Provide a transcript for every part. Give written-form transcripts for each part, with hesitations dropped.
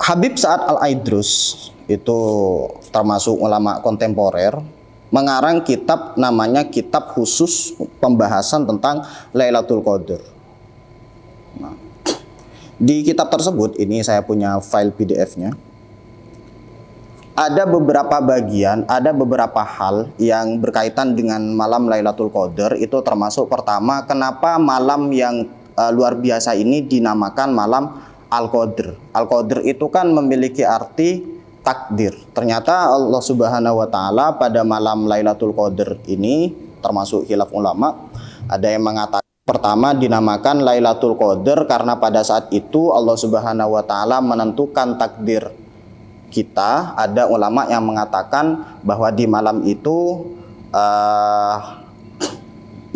Habib Sa'ad Al-Aidrus itu termasuk ulama kontemporer, mengarang kitab namanya Kitab Khusus Pembahasan tentang Lailatul Qadar. Nah, di kitab tersebut, ini saya punya file PDF-nya, ada beberapa bagian, ada beberapa hal yang berkaitan dengan malam Lailatul Qadar. Itu termasuk pertama, kenapa malam yang luar biasa ini dinamakan malam Al-Qadar. Al-Qadar itu kan memiliki arti takdir. Ternyata Allah Subhanahu wa taala pada malam Lailatul Qadar ini, termasuk khilaf ulama, ada yang mengatakan pertama dinamakan Lailatul Qadar karena pada saat itu Allah Subhanahu wa taala menentukan takdir kita. Ada ulama yang mengatakan bahwa di malam itu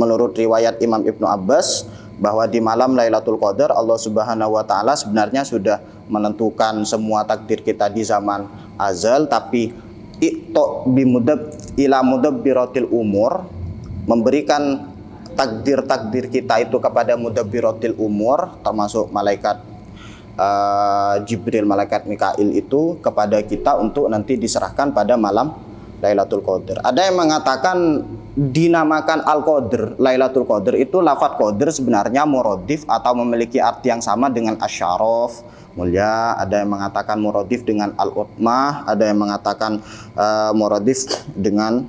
menurut riwayat Imam Ibnu Abbas, bahwa di malam Lailatul Qadar Allah Subhanahu wa taala sebenarnya sudah menentukan semua takdir kita di zaman azal, tapi ila mudabbiratil umur, memberikan takdir-takdir kita itu kepada mudabbiratil umur, termasuk malaikat Jibril, malaikat Mikail itu kepada kita untuk nanti diserahkan pada malam Lailatul Qadar. Ada yang mengatakan dinamakan Al-Qadar, Lailatul Qadar itu lafadz Qadar sebenarnya muradif atau memiliki arti yang sama dengan asyaraf, mulia. Ada yang mengatakan muradif dengan al-utmah, ada yang mengatakan muradif dengan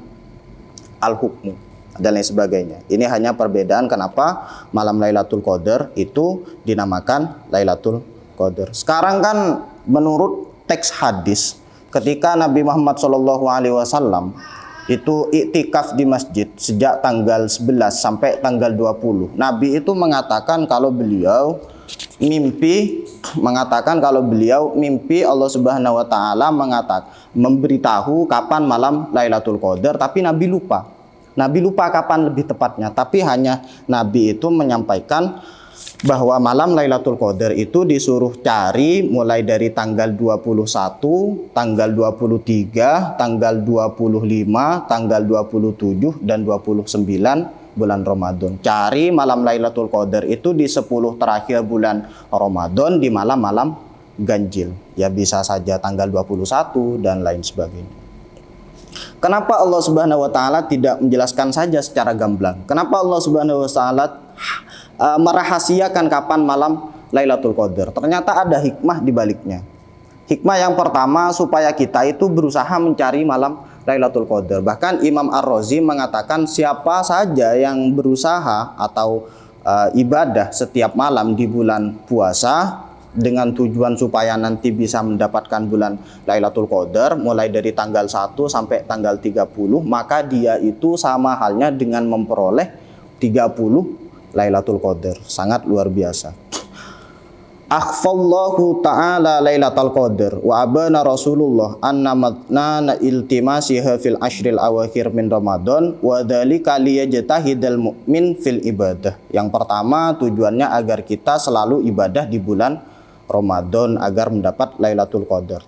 al-hukmu dan lain sebagainya. Ini hanya perbedaan kenapa malam Lailatul Qadar itu dinamakan Lailatul Qadar. Sekarang kan menurut teks hadis, ketika Nabi Muhammad SAW itu iktikaf di masjid sejak tanggal 11 sampai tanggal 20, Nabi itu mengatakan kalau beliau mimpi Allah Subhanahu wa taala memberitahu kapan malam Lailatul Qadar, tapi Nabi lupa kapan lebih tepatnya, tapi hanya Nabi itu menyampaikan bahwa malam Lailatul Qadar itu disuruh cari mulai dari tanggal 21, tanggal 23, tanggal 25, tanggal 27 dan 29 bulan Ramadan. Cari malam Lailatul Qadar itu di 10 terakhir bulan Ramadan, di malam-malam ganjil. Ya bisa saja tanggal 21 dan lain sebagainya. Kenapa Allah Subhanahu wa taala tidak menjelaskan saja secara gamblang? Kenapa Allah Subhanahu wa taala merahasiakan kapan malam Lailatul Qadar? Ternyata ada hikmah di baliknya. Hikmah yang pertama, supaya kita itu berusaha mencari malam Lailatul Qadar. Bahkan Imam Ar-Razi mengatakan siapa saja yang berusaha atau ibadah setiap malam di bulan puasa dengan tujuan supaya nanti bisa mendapatkan bulan Lailatul Qadar mulai dari tanggal 1 sampai tanggal 30, maka dia itu sama halnya dengan memperoleh 30 Lailatul Qadar. Sangat luar biasa. Akhfallahu ta'ala Lailatul Qadar wa abana Rasulullah anna matnana iltimasiha fil ashril awakhir min Ramadan wa dzalika liyajtahidal mu'min fil ibadah. Yang pertama, tujuannya agar kita selalu ibadah di bulan Ramadan agar mendapat Lailatul Qadar.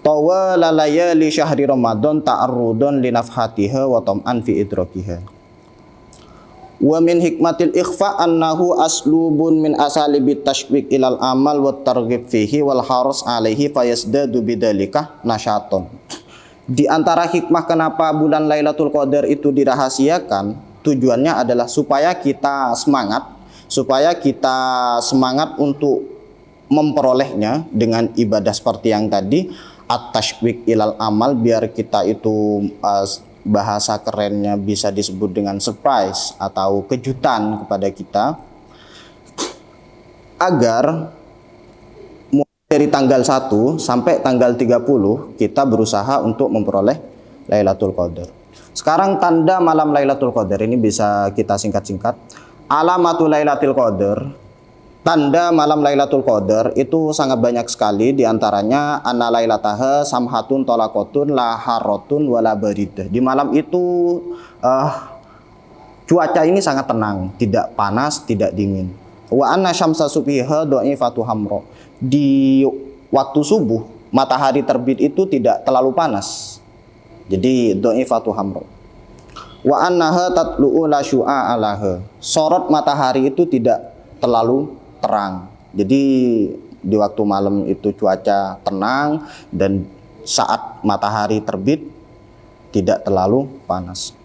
Tawala layali syahri Ramadan ta'arrudun li nafhatiha wa tam'an fi idrakiha. Wa min hikmatil ikhfa annahu aslubun min asalibit tashbik ilal amal wa targhib fihi wal harus alaihi fayasdadu bidzalika nasyaton. Di antara hikmah kenapa bulan Lailatul Qadar itu dirahasiakan, tujuannya adalah supaya kita semangat untuk memperolehnya dengan ibadah seperti yang tadi, at-tashbik ilal amal, biar kita itu bahasa kerennya bisa disebut dengan surprise atau kejutan kepada kita, agar mulai dari tanggal 1 sampai tanggal 30 kita berusaha untuk memperoleh Lailatul Qadar. Sekarang tanda malam Lailatul Qadar ini bisa kita singkat-singkat. Alamatul Lailatul Qadar, tanda malam Lailatul Qadar itu sangat banyak sekali. Di antaranya anna lailataha samhatun tolakotun la harotun wala baridah. Di malam itu cuaca ini sangat tenang, tidak panas, tidak dingin. Wa anna syamsa subhiha dhaifatu hamra. Di waktu subuh matahari terbit itu tidak terlalu panas. Jadi dhaifatu hamra. Wa annaha tatlu'u la syu'a alaha. Sorot matahari itu tidak terlalu terang. Jadi di waktu malam itu cuaca tenang, dan saat matahari terbit tidak terlalu panas.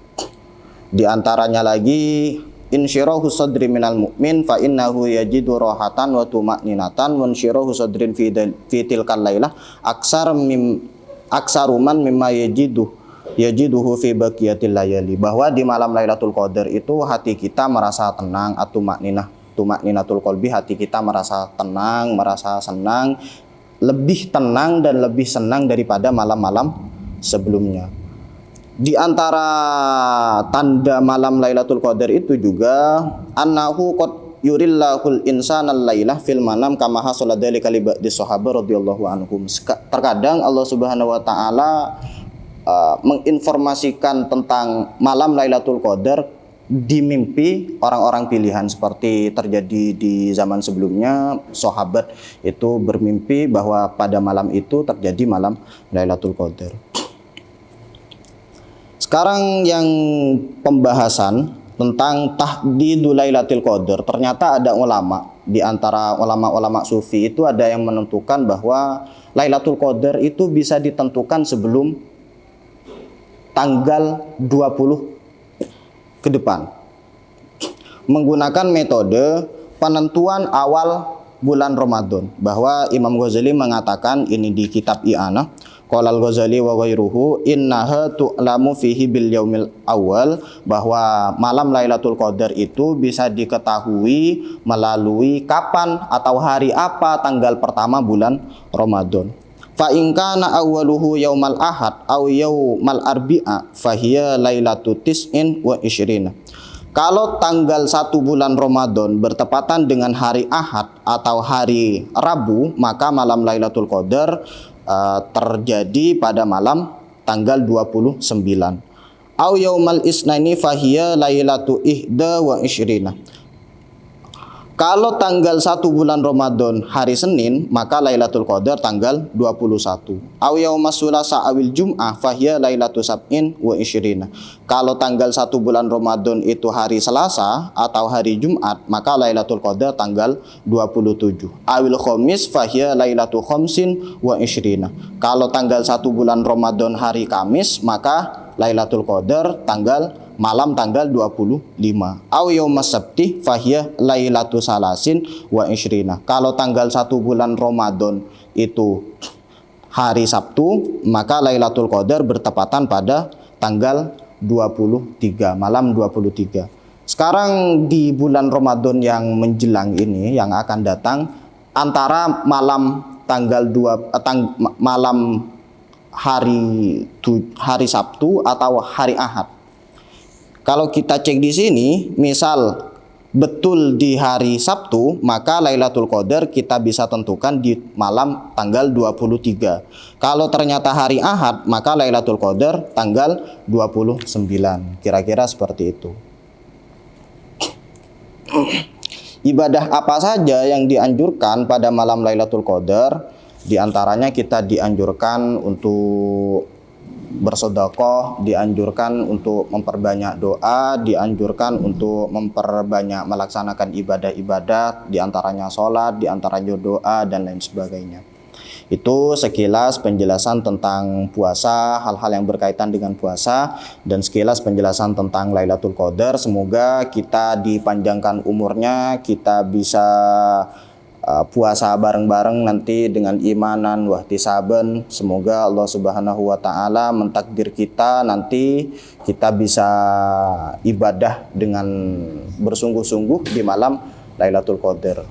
Di antaranya lagi insyirahu sadri minal mu'min fa innahu yajidu rohatan wa tuma'ninatan wa insyirahu sadrin fi tilkal lailah aksaruman mimma yajiduhu fi baqiyatil layali. Bahwa di malam Lailatul Qadar itu hati kita merasa tenang, tuma'ninatul qalbi, hati kita merasa tenang, merasa senang, lebih tenang dan lebih senang daripada malam-malam sebelumnya. Di antara tanda malam Lailatul Qadar itu juga annahu qad yurillahul insanal lailah fil manam kama hasala dzalika li ba'di sahabat radhiyallahu anhum. Terkadang Allah Subhanahu wa taala menginformasikan tentang malam Lailatul Qadar di mimpi orang-orang pilihan, seperti terjadi di zaman sebelumnya. Sahabat itu bermimpi bahwa pada malam itu terjadi malam Lailatul Qadar. Sekarang yang pembahasan tentang tahdidul Lailatul Qadar. Ternyata ada ulama, di antara ulama-ulama sufi itu ada yang menentukan bahwa Lailatul Qadar itu bisa ditentukan sebelum tanggal 20 ke depan, menggunakan metode penentuan awal bulan Ramadan. Bahwa Imam Ghazali mengatakan ini di kitab I'anah, qala al-Ghazali wa ghairuhu innaha tu'lamu fihi bil yaumil awal, bahwa malam Lailatul Qadar itu bisa diketahui melalui kapan atau hari apa tanggal pertama bulan Ramadan. Fa in kana awwaluhu yaumal ahad aw yaumal arbi'a fahiya lailatu tis'in wa isyrina. Kalau tanggal 1 bulan Ramadan bertepatan dengan hari Ahad atau hari Rabu, maka malam Lailatul Qadar terjadi pada malam tanggal 29. Au yaumal isnaini fahiya lailatu ihda wa isyrina. Kalau tanggal 1 bulan Ramadan hari Senin, maka Lailatul Qadar tanggal 21. Aw yaumas sulasa awil jum'ah fahiya lailatu sab'in wa isyrina. Kalau tanggal 1 bulan Ramadan itu hari Selasa atau hari Jumat, maka Lailatul Qadar tanggal 27. Awil khamis fahiya lailatu khamsin wa isyrina. Kalau tanggal 1 bulan Ramadan hari Kamis, maka Lailatul Qadar malam tanggal 25. Aw yaumas sabti fahiya lailatu salasin wa isyrina. Kalau tanggal 1 bulan Ramadan itu hari Sabtu, maka Lailatul Qadar bertepatan pada tanggal 23, malam 23. Sekarang di bulan Ramadan yang menjelang ini, yang akan datang, antara malam tanggal malam hari Sabtu atau hari Ahad. Kalau kita cek di sini, misal betul di hari Sabtu, maka Lailatul Qadar kita bisa tentukan di malam tanggal 23. Kalau ternyata hari Ahad, maka Lailatul Qadar tanggal 29. Kira-kira seperti itu. Ibadah apa saja yang dianjurkan pada malam Lailatul Qadar? Di antaranya kita dianjurkan untuk bersedekah, dianjurkan untuk memperbanyak doa, dianjurkan untuk memperbanyak melaksanakan ibadah-ibadah, diantaranya sholat, diantaranya doa, dan lain sebagainya. Itu sekilas penjelasan tentang puasa, hal-hal yang berkaitan dengan puasa, dan sekilas penjelasan tentang Lailatul Qadar. Semoga kita dipanjangkan umurnya, kita bisa puasa bareng-bareng nanti dengan imanan wahtisaban. Semoga Allah Subhanahu wa taala mentakdir kita nanti kita bisa ibadah dengan bersungguh-sungguh di malam Lailatul Qadar.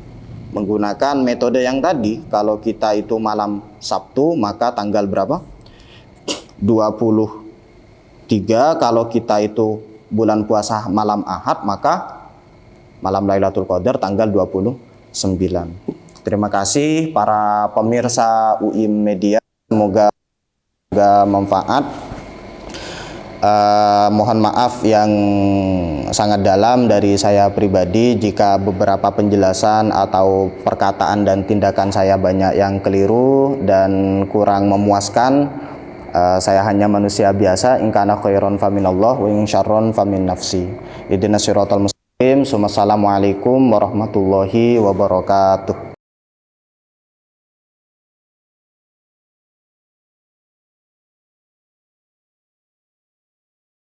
Menggunakan metode yang tadi, kalau kita itu malam Sabtu, maka tanggal berapa? 23. Kalau kita itu bulan puasa malam Ahad, maka malam Lailatul Qadar tanggal 29. Terima kasih para pemirsa UIM Media, semoga manfaat. Mohon maaf yang sangat dalam dari saya pribadi jika beberapa penjelasan atau perkataan dan tindakan saya banyak yang keliru dan kurang memuaskan. Saya hanya manusia biasa. In kana khairon faminallah wa in syarron famin nafsi. Ihdinas siratal mustaqim. Assalamualaikum warahmatullahi wabarakatuh.